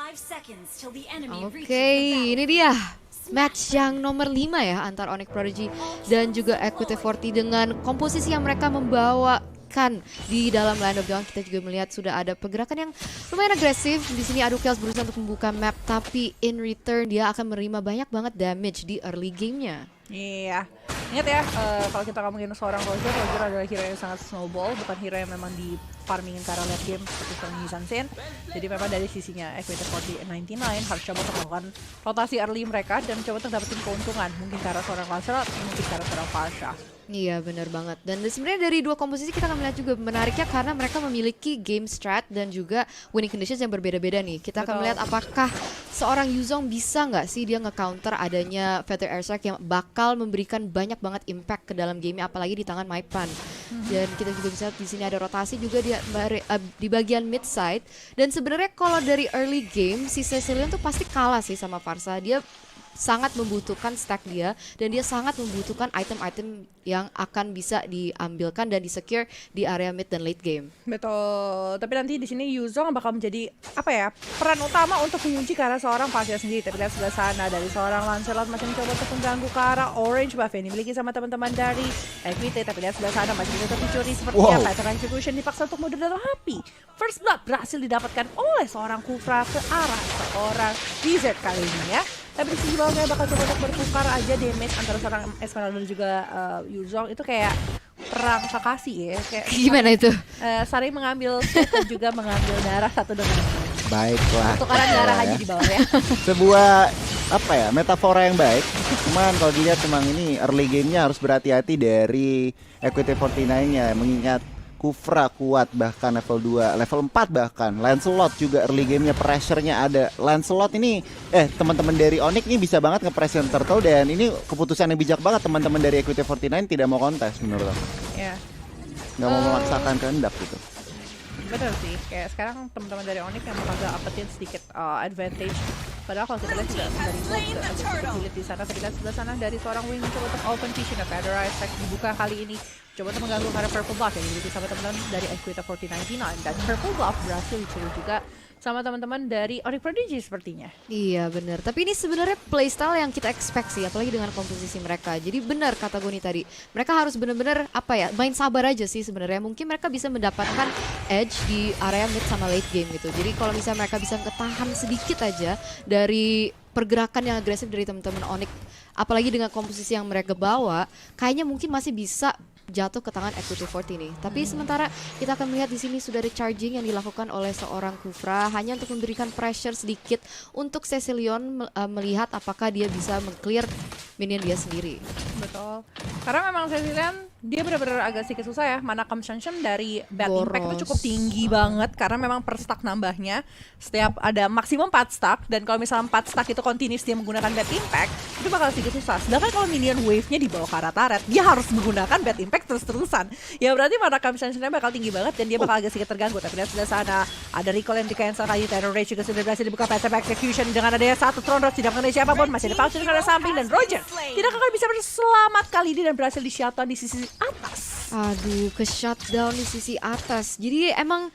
Oke, ini dia match yang nomor 5 ya antara Onyx Prodigy dan juga Equity 40 dengan komposisi yang mereka membawakan di dalam Land of Dawn. Kita juga melihat sudah ada pergerakan yang lumayan agresif. Di sini Adu Chaos berusaha untuk membuka map, tapi in return dia akan menerima banyak banget damage di early gamenya. Iya, ingat ya, kalau kita ngomongin seorang Roger adalah hero yang sangat snowball, bukan hero yang memang di farmingin ke arah late game seperti seorang Yisan. Jadi memang dari sisinya Equity 4099 harus coba untuk melakukan rotasi early mereka dan coba untuk dapetin keuntungan, mungkin ke arah seorang Lancelot, mungkin ke arah seorang Farsha. Iya benar banget. Dan sebenarnya dari dua komposisi kita akan melihat juga menariknya karena mereka memiliki game strat dan juga winning conditions yang berbeda-beda nih. Kita akan melihat apakah seorang Yuzong bisa nggak sih dia nge-counter adanya Feather Airstrike yang bakal memberikan banyak banget impact ke dalam game apalagi di tangan Maipan. Dan kita juga bisa di sini ada rotasi juga di bagian mid side. Dan sebenarnya kalau dari early game si Cecilion tuh pasti kalah sih sama Farsha. Dia sangat membutuhkan stack dia dan dia sangat membutuhkan item-item yang akan bisa diambilkan dan disecure di area mid dan late game. Betul. Tapi nanti di sini Yuzong bakal menjadi peran utama untuk mengunci ke arah seorang Farsha sendiri. Tapi lihat sebelah sana dari seorang Lancelot masih mencoba untuk mengganggu ke arah orange buff yang dimiliki sama teman-teman dari Equity. Tapi lihat sebelah sana masih bisa tercuri sepertinya pattern execution dipaksa untuk mundur dalam api. First blood berhasil didapatkan oleh seorang Kufra ke arah seorang Wizard kali ini ya. Tapi di sisi bawahnya bakal coba untuk bertukar aja damage antara seorang Esmeralda dan juga Yuzong. Itu kayak perang Kakashi ya. Kayak gimana itu? saling mengambil dan juga mengambil darah satu dengan lain. Baiklah. Tukaran darah aja di bawah ya. Sebuah metafora yang baik. Cuman kalau dilihat memang ini early game-nya harus berhati-hati dari Equity 49-nya mengingat Kufra kuat bahkan level 2, level 4 bahkan. Lancelot juga early game-nya pressure-nya ada. Lancelot ini teman-teman dari Onyx ini bisa banget nge-pressure Turtle dan ini keputusan yang bijak banget teman-teman dari Equity 49 tidak mau kontes menurut aku. Iya. Nggak mau memaksakan kehendak gitu. Betul sih, kayak sekarang teman-teman dari Onyx yang agak dapetin sedikit advantage. Padahal kalau kita lihat juga dari agak sedikit sulit di sana. Tapi sebelah sana dari seorang wing coba untuk open vision of Feather Airstrike dibuka kali ini. Coba untuk mengganggu karena Purple Bluff yang dimiliki sama teman-teman dari Equity 4099. Dan Purple Bluff berhasil dicuri juga sama teman-teman dari Onyx Prodigy sepertinya. Iya benar. Tapi ini sebenarnya playstyle yang kita expect sih, apalagi dengan komposisi mereka. Jadi benar kata Goni tadi, mereka harus benar-benar main sabar aja sih sebenarnya. Mungkin mereka bisa mendapatkan edge di area mid sama late game gitu. Jadi kalau misalnya mereka bisa ketahan sedikit aja dari pergerakan yang agresif dari teman-teman Onyx, apalagi dengan komposisi yang mereka bawa, kayaknya mungkin masih bisa jatuh ke tangan Equity 40 nih. Tapi sementara kita akan melihat di sini sudah ada charging yang dilakukan oleh seorang Kufra hanya untuk memberikan pressure sedikit untuk Cecilion melihat apakah dia bisa meng-clear minion dia sendiri. Betul. Karena memang Cecilion dia benar-benar agak sedikit susah ya. Mana consumption dari bad impact itu cukup tinggi banget karena memang per stack nambahnya setiap ada maksimum 4 stack dan kalau misalnya 4 stack itu continuous dia menggunakan bad impact itu bakal sedikit susah. Sedangkan kalau minion wave-nya dibawa ke arah turret dia harus menggunakan bad impact terus-terusan. Ya berarti mana consumption-nya bakal tinggi banget dan dia bakal agak sedikit terganggu. Tapi dari sebelah sana ada recall yang di-cancel kali Terror Rage juga sudah berhasil dibuka pattern execution dengan adanya satu Throne Rock tidak mengenai siapapun. Masih ada Falcon dengan samping dan Roger tidak akan bisa berselamat kali ini dan berhasil di-shutdown di sisi atas. Aduh, ke shutdown di sisi atas. Jadi emang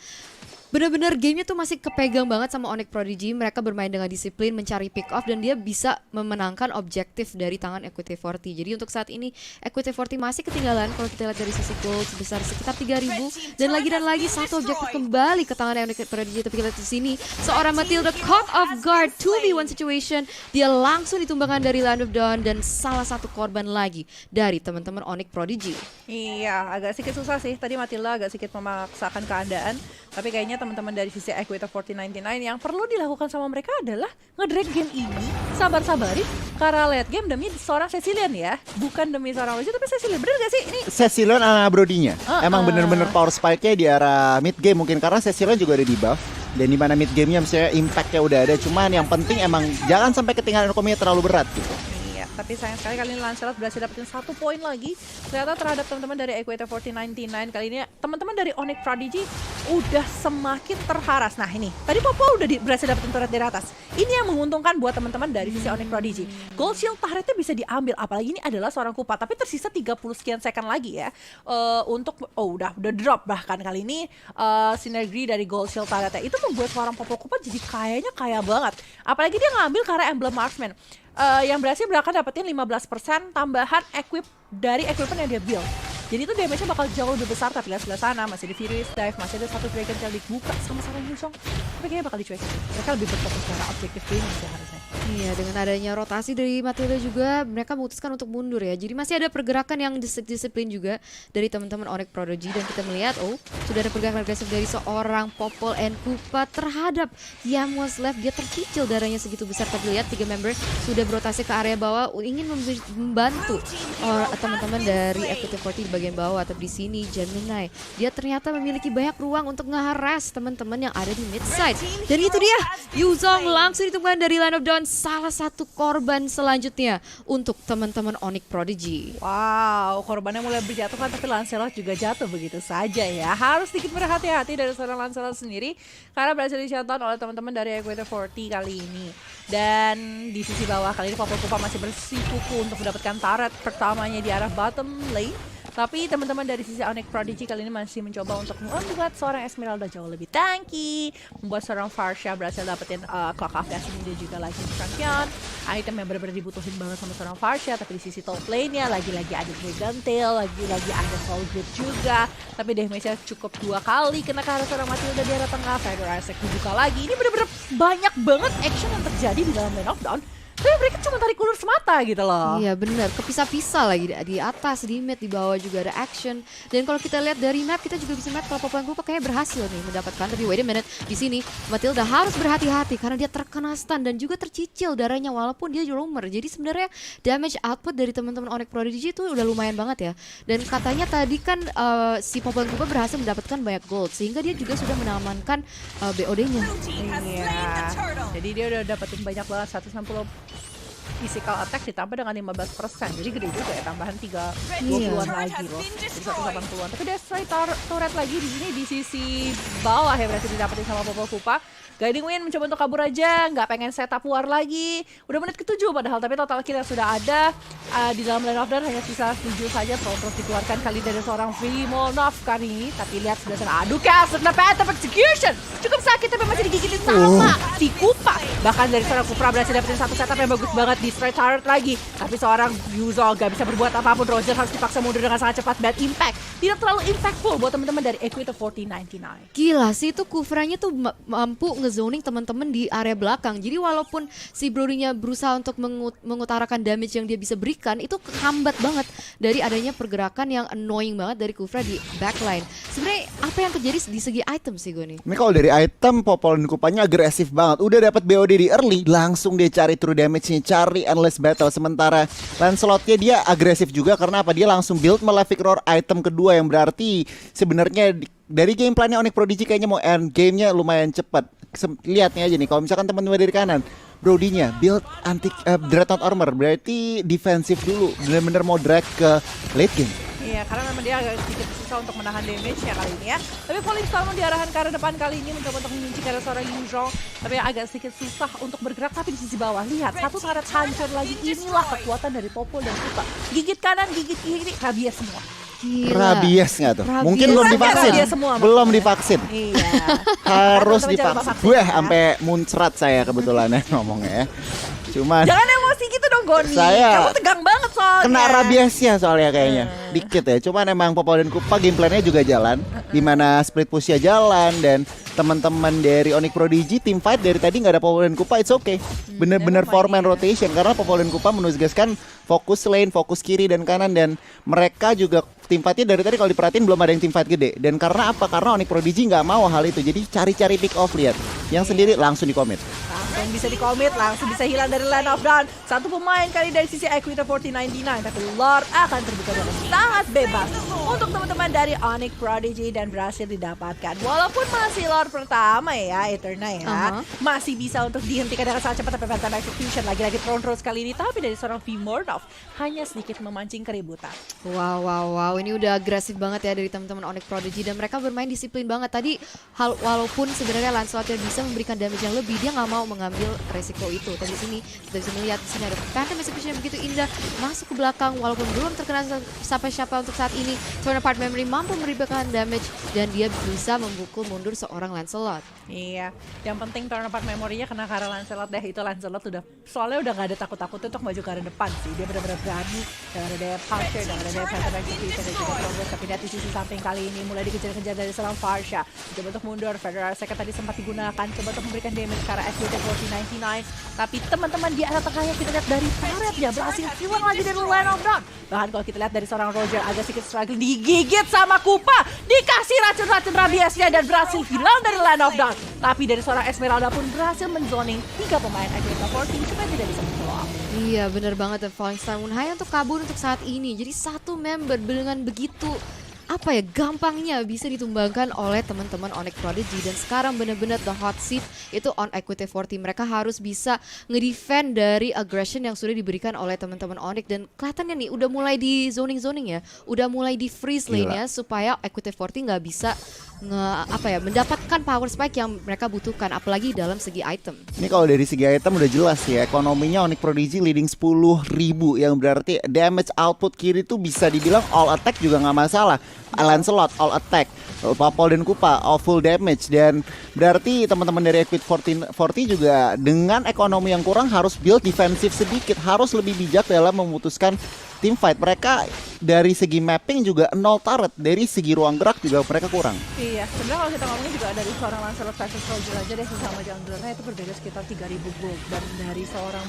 bener-bener gamenya tuh masih kepegang banget sama Onyx Prodigy. Mereka bermain dengan disiplin, mencari pick off dan dia bisa memenangkan objektif dari tangan Equity 40. Jadi untuk saat ini Equity 40 masih ketinggalan kalau kita lihat dari sisi gold sebesar sekitar 3.000 dan lagi satu objektif kembali ke tangan Onyx Prodigy. Tapi kita lihat di sini seorang Matilda caught off guard 2v1 situation. Dia langsung ditumbangkan dari Land of Dawn dan salah satu korban lagi dari teman-teman Onyx Prodigy. Iya, agak sedikit susah sih. Tadi Matilda agak sedikit memaksakan keadaan. Tapi kayaknya teman-teman dari sisi Equity 4099 yang perlu dilakukan sama mereka adalah ngedrag game ini sabar-sabarin karena late game demi seorang Cecilion ya, bukan demi seorang Roger tapi Cecilion. Bener gak sih ini? Cecilion ala Brodinya emang bener-bener power spike-nya di arah mid game mungkin karena Cecilion juga ada di buff dan di mana mid game-nya misalnya impact-nya udah ada, cuman yang penting emang jangan sampai ketinggalan komnya terlalu berat gitu. tapi sayang sekali kali ini Lancelot berhasil dapetin 1 poin lagi ternyata terhadap teman-teman dari Equator 4099. Kali ini teman-teman dari Onyx Prodigy udah semakin terharas. Nah ini, tadi Popo udah berhasil dapetin turret dari atas. Ini yang menguntungkan buat teman-teman dari sisi Onyx Prodigy. Gold Shield turretnya bisa diambil, apalagi ini adalah seorang Kupa, tapi tersisa 30 sekian second lagi ya untuk udah drop bahkan kali ini sinergi dari Gold Shield turretnya itu membuat seorang Popo Kupa jadi kayaknya kaya banget. Apalagi dia ngambil karena Emblem Marksman yang berhasil dapetin 15% tambahan dari equipment yang dia build. Jadi itu damage-nya bakal jauh lebih besar, tapi lihat sebelah sana masih di Furious Dive, masih ada satu Dragon Tail dibuka sama seorang Yuzong. Tapi kayaknya bakal dicuekin. Mereka lebih berfokus pada objektif game sih harusnya. Iya, dengan adanya rotasi dari Matilda juga mereka memutuskan untuk mundur ya. Jadi masih ada pergerakan yang disiplin juga dari teman-teman Onyx Prodigy dan kita melihat sudah ada pergerakan agresif dari seorang Popol and Kupa terhadap Yamos Left. Dia tercicil darahnya segitu besar, tapi lihat 3 member sudah berotasi ke area bawah ingin membantu teman-teman dari FPT40 di bagian bawah. Tapi di sini Gemini dia ternyata memiliki banyak ruang untuk nge-harass teman-teman yang ada di mid side. Dan itu dia Yuzong langsung ditemukan dari line of down, salah satu korban selanjutnya untuk teman-teman Onyx Prodigy. Wow, korbannya mulai berjatuhan tapi Lancelot juga jatuh begitu saja ya. Harus sedikit berhati-hati dari seorang Lancelot sendiri karena berhasil di-shutdown oleh teman-teman dari Equator 40 kali ini. Dan di sisi bawah kali ini Popol Kupa masih bersikuku untuk mendapatkan turret pertamanya di arah bottom lane. Tapi teman-teman dari sisi Onyx Prodigy kali ini masih mencoba untuk membuat seorang Esmeralda jauh lebih tanky, membuat seorang Farsha berhasil dapetin clock of destiny dia juga lagi champion. Item yang benar-benar dibutuhin banget sama seorang Farsha, tapi di sisi top lane-nya lagi-lagi ada Dragon Tail, lagi-lagi ada Soul Grip juga. Tapi damage-nya cukup 2 kali kena ke arah seorang Matilda di arah tengah. Fedor Isaac dibuka lagi. Ini benar-benar banyak banget action yang terjadi di dalam lane of down. Tapi mereka cuma tarik ulur semata gitu loh. Iya benar, kepisah-pisah lagi di atas, di mid, di bawah juga ada action. Dan kalau kita lihat dari map kita juga bisa melihat kalau Popol Kupa kayak berhasil nih mendapatkan. Tapi wait a minute, di sini Matilda harus berhati-hati karena dia terkena stun dan juga tercicil darahnya walaupun dia roamer. Jadi sebenarnya damage output dari teman-teman Onyx Prodigy itu udah lumayan banget ya. Dan katanya tadi kan si Popol Kupa berhasil mendapatkan banyak gold sehingga dia juga sudah mengamankan BOD-nya. Iya. Jadi dia udah dapetin banyak banget 160 physical attack ditambah dengan 15%. Jadi gede juga ya, tambahan 20-an lagi loh. Jadi 180-an. Tapi dia straight turret lagi di sini di sisi bawah ya berhasil didapetin sama Popol Kupa. Guiding Wind mencoba untuk kabur aja, nggak pengen setup war lagi. Udah menit ke-7 padahal, tapi total kill yang sudah ada di dalam line of down hanya sisa 7 saja. Terus dikeluarkan kali dari seorang Vimonov kali ini. Tapi lihat sebelah sana, aduh kena path of execution. Cukup sakit tapi masih digigitin sama si Kupa. Bahkan dari seorang Kupra berhasil dapetin satu setup yang bagus banget di straight turret lagi. Tapi seorang Yuzong gak bisa berbuat apapun. Roger harus dipaksa mundur dengan sangat cepat. Bad impact. Tidak terlalu impactful buat teman-teman dari Equator 4099. Gila sih itu Kufranya tuh mampu ngezoning teman-teman di area belakang. Jadi walaupun si Brody-nya berusaha untuk mengutarakan damage yang dia bisa berikan, itu kehambat banget dari adanya pergerakan yang annoying banget dari Kufra di backline. Sebenarnya apa yang terjadi di segi item sih gue nih? Ini kalau dari item Popol dan Kupanya agresif banget. Udah dapat BOD di early, langsung dia cari true damage-nya, cari endless battle. Sementara Lancelot-nya dia agresif juga karena apa? Dia langsung build Malefic Roar item kedua yang berarti sebenarnya dari game plan-nya Onyx Prodigy kayaknya mau end game-nya lumayan cepat. Lihatnya aja nih, kalau misalkan teman-teman dari kanan Brody-nya build anti Dreadnought Armor, berarti defensif dulu, bener-bener mau drag ke late game. Iya, karena memang dia agak sedikit susah untuk menahan damage-nya kali ini ya. Tapi Falling Storm diarahkan ke arah depan kali ini mencoba untuk mengunci ke arah seorang Yuzong. Tapi agak sedikit susah untuk bergerak, tapi di sisi bawah lihat satu turret hancur lagi. Inilah kekuatan dari Popol dan Kupa. Gigit kanan, gigit kiri, rabies semua. Gila. Rabies nggak tuh? Rabies. Mungkin belum divaksin. Rabies semua, Belum divaksin. Iya. Harus Teman-teman jangan lupa divaksin. vaksin Gue ya. sampai muncrat saya kebetulan ya ngomongnya ya. Cuman Jangan emosi gitu dong Goni. Saya Kamu tegang banget soalnya. kena rabiesnya soalnya kayaknya dikit ya. Cuman emang Popol dan Kupa gameplannya juga jalan, dimana split pushnya jalan dan teman-teman dari Onyx Prodigy team fight dari tadi nggak ada Popol dan Kupa, it's okay. Bener-bener never mind, four man ya. rotation karena Popol dan Kupa menugaskan fokus lane, fokus kiri dan kanan dan mereka juga tim fightnya dari tadi kalau diperhatiin belum ada yang tim fight gede. Dan karena apa? Karena Onyx Prodigy nggak mau hal itu. Jadi cari-cari pick off, lihat yang sendiri langsung di commit. langsung bisa di-commit, langsung bisa hilang dari Land of Dawn. Satu pemain kali dari sisi Equator 4099, tapi Lord akan terbuka dengan sangat bebas untuk teman-teman dari Onyx Prodigy dan berhasil didapatkan. Walaupun masih Lord pertama ya, Eterna ya, masih bisa untuk dihentikan dengan sangat cepat, tapi Phantom Execution lagi-lagi Throne Rose kali ini, tapi dari seorang Vmornov hanya sedikit memancing keributan. Wow, ini udah agresif banget ya dari teman-teman Onyx Prodigy dan mereka bermain disiplin banget. Tadi walaupun sebenarnya Lancelot yang bisa memberikan damage yang lebih, dia nggak mau mengambil resiko itu. Tapi di sini kita bisa melihat di sini ada Phantom Execution yang begitu indah masuk ke belakang walaupun belum terkena sampai siapa untuk saat ini. Torn Apart Memory mampu memberikan damage dan dia bisa membukul mundur seorang Lancelot. Iya, yang penting Torn Apart Memory-nya kena ke arah Lancelot deh. Itu Lancelot soalnya udah gak ada takut-takutnya untuk maju ke arah depan sih. Dia benar-benar berani dengan ada daya puncture, dengan ada daya Phantom Execution dan juga progress. Tapi lihat di sisi samping kali ini mulai dikejar-kejar dari seorang Farsha. Coba untuk mundur, Federer Second tadi sempat digunakan, coba untuk memberikan damage ke arah SWT 4099. Tapi teman-teman di arah tengahnya kita lihat dari turretnya berhasil hilang lagi dari Land of Dawn. Bahkan kalau kita lihat dari seorang Roger agak sedikit struggle, digigit sama Kupa, dikasih racun-racun rabiesnya dan berhasil hilang dari Land of Dawn. Tapi dari seorang Esmeralda pun berhasil menzoning 3 pemain Equator 40 supaya tidak bisa follow up. Iya bener banget, dan Falling Star Moon hanya untuk kabur untuk saat ini. Jadi satu member dengan begitu gampangnya bisa ditumbangkan oleh teman-teman Onyx Prodigy. Dan sekarang benar-benar the hot seat itu on Equity 40. Mereka harus bisa ngedefend dari aggression yang sudah diberikan oleh teman-teman Onyx. Dan kelihatannya nih udah mulai di zoning-zoning ya, udah mulai di freeze lane-nya supaya Equity 40 nggak bisa mendapatkan power spike yang mereka butuhkan, apalagi dalam segi item. Ini kalau dari segi item udah jelas ya, ekonominya Onyx Prodigy leading 10.000, yang berarti damage output kiri tuh bisa dibilang all attack juga nggak masalah. Lancelot all attack, Papol dan Kupa all full damage, dan berarti teman-teman dari Equity 40 juga dengan ekonomi yang kurang harus build defensif sedikit, harus lebih bijak dalam memutuskan team fight. Mereka dari segi mapping juga 0 turret, dari segi ruang gerak juga mereka kurang. Iya, sebenarnya kalau kita ngomongin juga dari seorang Lancelot versus Roger aja deh sesama junglernya itu berbeda sekitar 3.000 gold. Dan dari seorang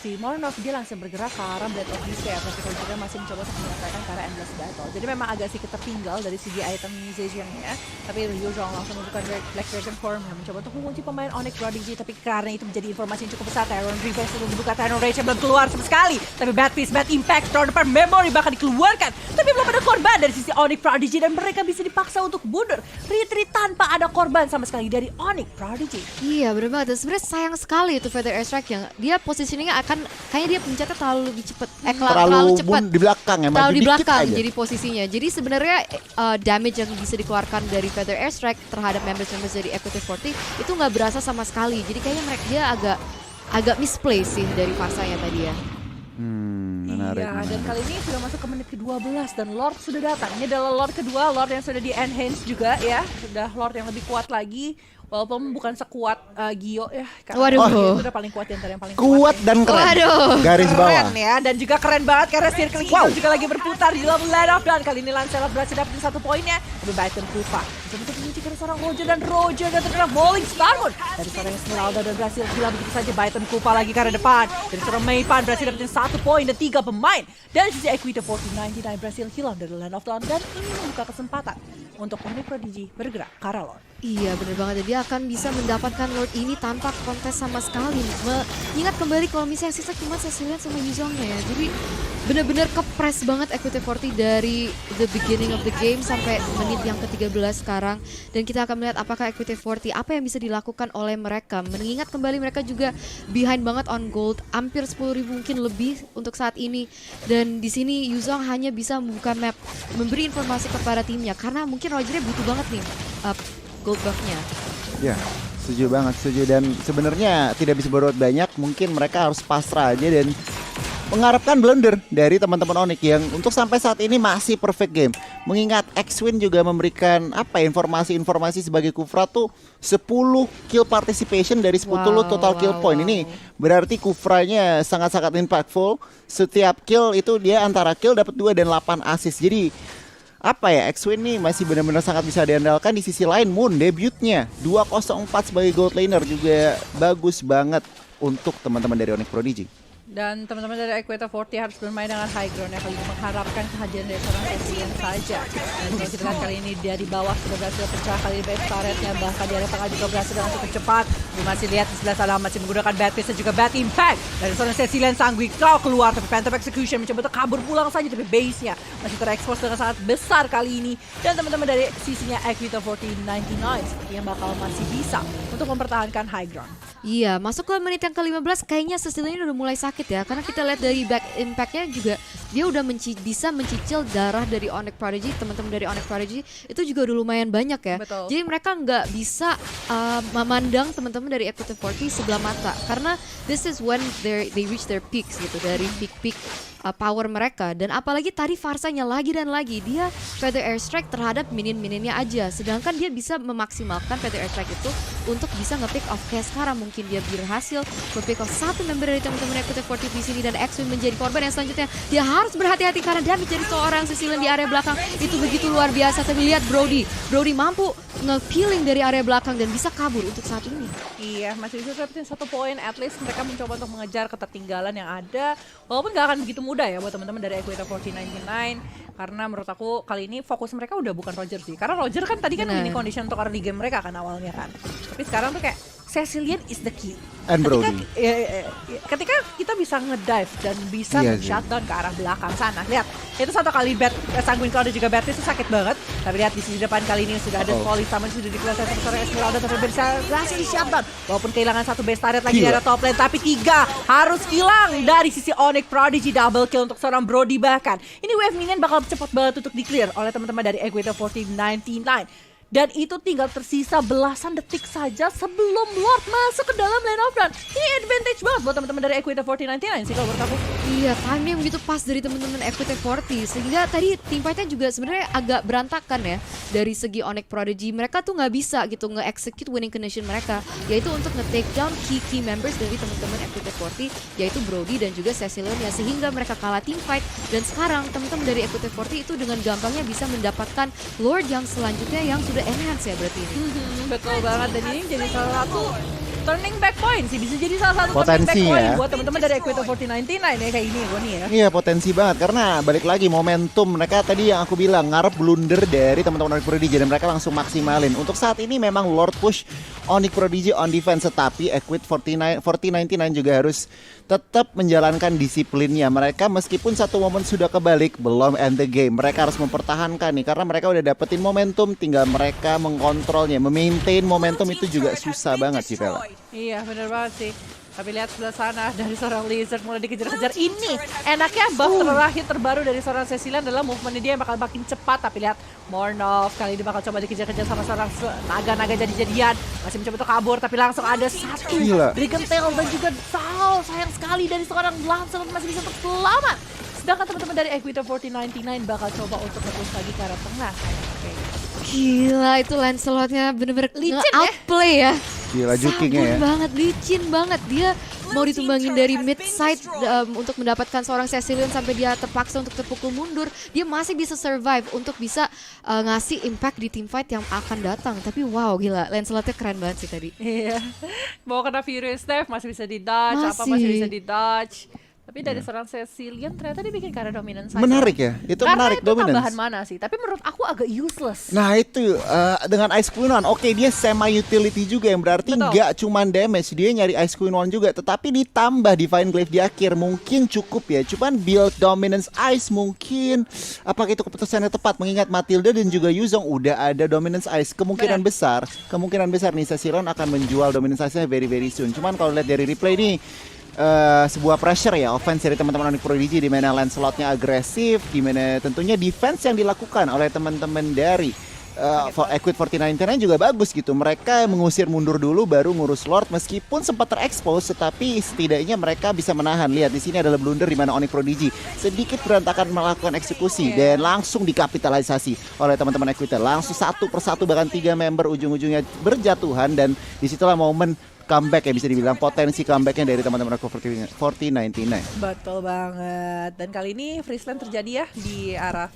Vmornov dia langsung bergerak ke arah Blade of Despair, tapi Roger masih mencoba untuk menyelesaikan ke arah Endless Battle. Jadi memang agak sedikit tertinggal dari segi itemization-nya. Tapi Ryuzhong langsung membuka Black Dragon Form yang mencoba untuk mengunci pemain Onyx Prodigy, tapi karena itu menjadi informasi yang cukup besar, Tyrone Reverse sudah dibuka, Tyrone Rage belum keluar sama sekali. Tapi Bad Piece, Bad Impact, Torn Apart Memory bahkan dikeluarkan, tapi belum ada korban dari sisi Onyx Prodigy dan mereka bisa dipaksa untuk mundur, retreat tanpa ada korban sama sekali dari Onyx Prodigy. Iya bener banget, dan sebenarnya sayang sekali itu Feather Airstrike yang dia positioningnya akan kayaknya dia pencetnya terlalu lebih cepet, terlalu cepat di belakang ya, terlalu di belakang aja. jadi posisinya. Jadi sebenarnya damage yang bisa dikeluarkan dari Feather Airstrike terhadap members dari Equity 40 itu nggak berasa sama sekali. Jadi kayaknya mereka dia agak misplaced sih dari Farsanya tadi ya. Menarik, Iya, menarik. dan kali ini sudah masuk ke menit ke-12 dan Lord sudah datang. Ini adalah Lord kedua, Lord yang sudah di-enhance juga ya. Sudah Lord yang lebih kuat lagi. Walaupun bukan sekuat Gio ya. Waduh. Gio itu udah paling kuat di antara yang paling Kuat ya. dan keren. Waduh. Garis bawah. Keren ya, dan juga keren banget karena circle Eagle juga lagi berputar di dalam Land of Dawn. Kali ini Lancelot berhasil dapetin 1 poinnya. Lebih baik dan Kupa untuk menunjukkan seorang Roger dan terkena Bowling Starmoon dari seorang Esmeralda dan berhasil hilang begitu saja. Biden Kupa lagi ke arah depan dari seorang Maypan berhasil dapetin 1 poin dan 3 pemain dari sisi Equity 4099 berhasil hilang dari Land of Dawn dan ini membuka kesempatan untuk Onyx Prodigy bergerak ke arah Lord. Iya bener banget, dia akan bisa mendapatkan Lord ini tanpa kontes sama sekali. Mengingat kembali kalau misalnya sisa cuma Cecilian sama Yuzongnya ya. Jadi bener-bener kepres banget Equity 40 dari the beginning of the game sampai menit yang ke-13 sekarang. Dan kita akan melihat apakah Equity 40 apa yang bisa dilakukan oleh mereka. Mengingat kembali mereka juga behind banget on gold, hampir 10.000 mungkin lebih untuk saat ini. Dan di sini Yuzong hanya bisa membuka map, memberi informasi kepada timnya karena mungkin Rogernya butuh banget nih gold buff-nya. Ya, setuju banget, setuju. Dan sebenarnya tidak bisa berbuat banyak, mungkin mereka harus pasrah aja dan mengharapkan blunder dari teman-teman Onyx yang untuk sampai saat ini masih perfect game. Mengingat X-Win juga memberikan informasi-informasi sebagai Kufra tuh 10 kill participation dari 10 total kill point. Ini berarti Kufranya sangat-sangat impactful. Setiap kill itu dia antara kill dapat 2 dan 8 assist. Jadi X-Win nih masih benar-benar sangat bisa diandalkan. Di sisi lain Moon debutnya 204 sebagai gold laner juga bagus banget untuk teman-teman dari Onyx Prodigy. Dan teman-teman dari Equator 40 harus bermain dengan high ground ya, kali ini mengharapkan kehadiran dari seorang Cecilian saja. Dan kalau kita lihat kali ini dia di bawah sudah berhasil pecah kali ini base turretnya, bahkan di area tengah juga berhasil dengan cukup cepat. Dia masih lihat di sebelah sana masih menggunakan bad pace dan juga bad impact dari seorang Cecilian Sanguik. Kau keluar tapi Phantom Execution mencoba untuk kabur pulang saja, tapi base-nya masih terekspos dengan sangat besar kali ini. Dan teman-teman dari sisinya Equator 4099 sepertinya bakal masih bisa untuk mempertahankan high ground. Iya, masuk ke menit yang ke-15 kayaknya Cecilian udah mulai sakit ya. Karena kita lihat dari back impact-nya juga dia udah bisa mencicil darah dari Onyx Prodigy. Teman-teman dari Onyx Prodigy itu juga udah lumayan banyak ya. Betul. Jadi mereka nggak bisa memandang teman-teman dari Equator 40 sebelah mata. Karena this is when they reach their peaks gitu, dari peak power mereka. Dan apalagi tadi Farsanya lagi dan lagi dia feather airstrike terhadap minion-minionnya aja, sedangkan dia bisa memaksimalkan feather airstrike itu untuk bisa nge-pick off. Kayak sekarang mungkin dia berhasil nge-pick off satu member dari teman-teman Equator 40 di sini, dan X-Wing menjadi korban yang selanjutnya dia harus berhati-hati karena dia menjadi seorang Cecilian di area belakang itu begitu luar biasa. Tapi lihat Brody mampu nge-killing dari area belakang dan bisa kabur untuk saat ini. Iya, masih bisa dapetin 1 poin. At least mereka mencoba untuk mengejar ketertinggalan yang ada. Walaupun gak akan begitu mudah ya buat teman-teman dari Equator 4099. Karena menurut aku kali ini fokus mereka udah bukan Roger sih. Karena Roger kan tadi kan Benar. winning condition untuk early game mereka kan awalnya kan. Tapi sekarang tuh kayak Cecilian is the key. And Brody. Ketika kita bisa ngedive dan bisa Iya sih. shutdown ke arah belakang sana. Lihat, itu satu kali Sanguin Cloud dan juga Beatrice itu sakit banget. Tapi lihat di sisi depan kali ini sudah ada Polly sama sudah dikeluarkan sama seorang Esmeralda, tapi berhasil di shutdown. Walaupun kehilangan satu base turret lagi di Gila. area top lane, tapi 3 harus hilang dari sisi Onyx Prodigy. Double kill untuk seorang Brody bahkan. Ini wave minion bakal cepat banget untuk di-clear oleh teman-teman dari Equator 4099. Dan itu tinggal tersisa belasan detik saja sebelum Lord masuk ke dalam lane of run. Ini advantage banget buat teman-teman dari Equator 4099 sih kalau menurut aku. Iya, timing begitu pas dari teman-teman Equator 40 sehingga tadi teamfight-nya juga sebenarnya agak berantakan ya dari segi Onyx Prodigy. Mereka tuh nggak bisa gitu nge-execute winning condition mereka, yaitu untuk nge-take down key members dari teman-teman Equator 40, yaitu Brody dan juga Cecilian ya, sehingga mereka kalah teamfight. Dan sekarang teman-teman dari Equator 40 itu dengan gampangnya bisa mendapatkan Lord yang selanjutnya yang sudah enhance ya berarti ini. Betul banget, dan ini jadi salah satu turning back point sih, bisa jadi salah satu turning back Potensi point ya. buat teman-teman dari Equator 4099 ya kayak ini gue nih ya. Iya, potensi banget karena balik lagi momentum mereka tadi yang aku bilang ngarep blunder dari teman-teman Onyx Prodigy dan mereka langsung maksimalin. Untuk saat ini memang Lord push Onyx Prodigy on defense, tetapi Equator 4099 juga harus tetap menjalankan disiplinnya. Mereka meskipun satu momen sudah kebalik, belum end the game. Mereka harus mempertahankan nih karena mereka udah dapetin momentum, tinggal mereka mengkontrolnya, memaintain momentum itu juga susah banget sih Vela. Iya bener banget sih. Tapi lihat sebelah sana dari seorang Lizard mulai dikejar-kejar. Ini enaknya buff terakhir terbaru dari seorang Cecilian adalah movementnya dia yang bakal makin cepat. Tapi lihat Mornov kali ini bakal coba dikejar-kejar sama seorang naga-naga jadi-jadian. Masih mencoba untuk kabur tapi langsung ada satu Gila. Dragon Tail dan juga Saul. Sayang sekali dari seorang Lancelot masih bisa untuk selamat. Sedangkan teman-teman dari Equator 4099 bakal coba untuk nge-push lagi ke arah tengah. Gila, itu Lancelotnya bener-bener Licin ya? nge-outplay ya. Gila jukingnya ya. Sabun banget, licin banget. Dia mau ditumbangin dari mid side untuk mendapatkan seorang Cecilian sampai dia terpaksa untuk terpukul mundur. Dia masih bisa survive untuk bisa ngasih impact di team fight yang akan datang. Tapi wow, gila, Lancelotnya keren banget sih tadi. Iya. Mau kena Furious Death masih bisa di-dodge, apa masih bisa di-dodge. Tapi dari seorang Cecilian ternyata dia bikin karena dominance saja. Menarik ya, itu Karena menarik itu dominance. tambahan mana sih? Tapi menurut aku agak useless. Nah itu dengan Ice Queen One, oke dia semi utility juga yang berarti Betul. nggak cuman damage, dia nyari Ice Queen One juga, tetapi ditambah Divine Glaive di akhir mungkin cukup ya. Cuman build dominance Ice mungkin apakah itu keputusannya tepat mengingat Matilda dan juga Yuzong udah ada dominance Ice. Kemungkinan besar nih Cecilian akan menjual dominance Ice-nya very soon. Cuman kalau lihat dari replay nih sebuah pressure ya offense dari teman-teman Onyx Prodigy di mana Lancelotnya agresif, di mana tentunya defense yang dilakukan oleh teman-teman dari Equator 4099 juga bagus gitu. Mereka mengusir mundur dulu baru ngurus Lord meskipun sempat terekspos, tetapi setidaknya mereka bisa menahan. Lihat di sini adalah blunder di mana Onyx Prodigy sedikit berantakan melakukan eksekusi dan langsung dikapitalisasi oleh teman-teman Equator. Langsung satu persatu bahkan 3 member ujung-ujungnya berjatuhan dan disitulah momen comeback ya bisa dibilang potensi comebacknya dari teman-teman Equator 4099. Betul banget. Dan kali ini Friesland terjadi ya di arah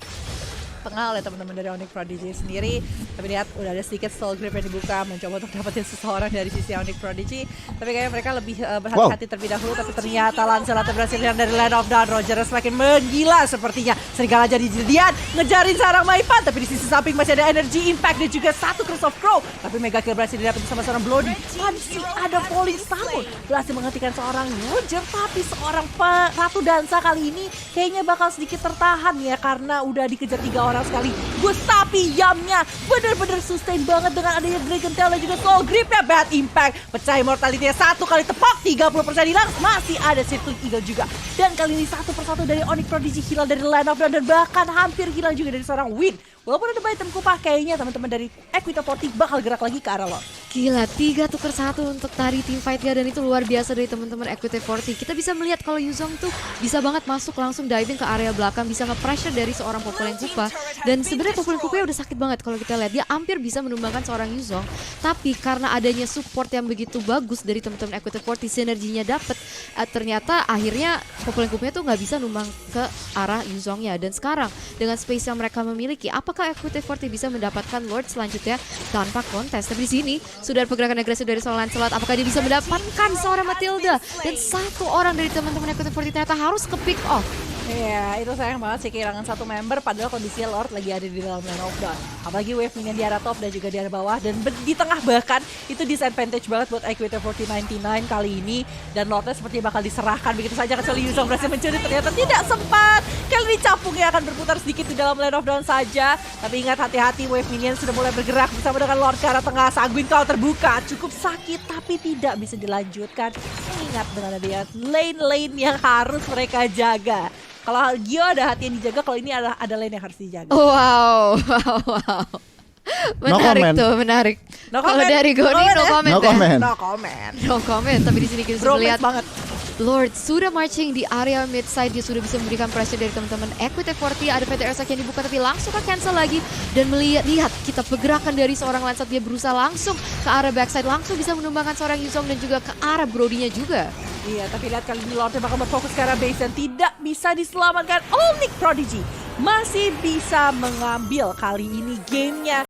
tengah oleh teman-teman dari Onyx Prodigy sendiri. Tapi lihat udah ada sedikit soul grip yang dibuka, mencoba untuk dapetin seseorang dari sisi Onyx Prodigy. Tapi kayaknya mereka lebih berhati-hati terlebih dahulu. Tapi ternyata Lancelot berhasil yang dari Land of Dawn. Roger semakin menggila sepertinya. Serigala jadi-jadian ngejarin seorang Maipan. Tapi di sisi samping masih ada Energy Impact dan juga satu Curse of Crow. Tapi Mega Kill berhasil didapetin sama seorang Bloody. Masih ada Falling Stone berhasil menghentikan seorang Roger. Tapi seorang Ratu Dansa kali ini kayaknya bakal sedikit tertahan ya, karena udah dikejar 3 orang sekali. Tapi Yamnya bener-bener sustain banget dengan adanya Dragon Tail dan juga Soul Gripnya. Bad Impact pecah immortality-nya satu kali tepak, 30% hilang. Masih ada Circling Eagle juga. Dan kali ini satu persatu dari Onyx Prodigy hilang dari Land of Dawn dan bahkan hampir hilang juga dari seorang Win. Walaupun ada item kupah, kayaknya teman-teman dari Equita 40 bakal gerak lagi ke arah Lord. Gila, 3 tukar 1 untuk tadi tim fight-nya, dan itu luar biasa dari teman-teman Equity 40. Kita bisa melihat kalau Yuzong tuh bisa banget masuk langsung diving ke area belakang, bisa nge-pressure dari seorang Popolin Kupa. Dan sebenarnya Popolin Kupa udah sakit banget kalau kita lihat. Dia hampir bisa menumbangkan seorang Yuzong, tapi karena adanya support yang begitu bagus dari teman-teman Equity 40, sinerginya dapet, ternyata akhirnya Popolin Kupa tuh nggak bisa numbang ke arah Yuzongnya. Dan sekarang dengan space yang mereka memiliki, apakah Equity 40 bisa mendapatkan Lord selanjutnya tanpa kontes? Tapi di sini sudah ada pergerakan agresif dari seorang Lancelot. Apakah dia bisa mendapatkan seorang Matilda? Dan satu orang dari teman-teman Equity 40 ternyata harus ke pick off. Iya, itu sayang banget sih kehilangan satu member padahal kondisi Lord lagi ada di dalam Land of Dawn. Apalagi wave minion di arah top dan juga di arah bawah, dan di tengah bahkan itu disadvantage banget buat Equity 4099 kali ini. Dan Lordnya seperti bakal diserahkan begitu saja kecuali Yuzong berhasil mencuri, ternyata tidak sempat. Kali ini capungnya akan berputar sedikit di dalam Land of Dawn saja. Tapi ingat, hati-hati, wave minion sudah mulai bergerak bersama dengan Lord ke arah tengah. Sanguine Claw terbuka, cukup sakit tapi tidak bisa dilanjutkan. Ingat dengan adanya lane-lane yang harus mereka jaga. Kalau Gio ada hati yang dijaga, kalau ini ada lane yang harus dijaga. Wow. Menarik tuh, menarik. Kalau dari Goni, no comment. No comment. No comment. No comment, tapi di sini kita bisa melihat banget. Lord sudah marching di area mid side. Dia sudah bisa memberikan pressure dari teman-teman Equity 40. Ada PT Ursak yang dibuka tapi langsung ke cancel lagi. Dan lihat kita pergerakan dari seorang Lancelot. Dia berusaha langsung ke arah backside, langsung bisa menumbangkan seorang Yuzong dan juga ke arah Brody-nya juga. Iya, tapi lihat kali ini Lordnya bakal berfokus ke arah base dan tidak bisa diselamatkan. Onyx Prodigy masih bisa mengambil kali ini gamenya.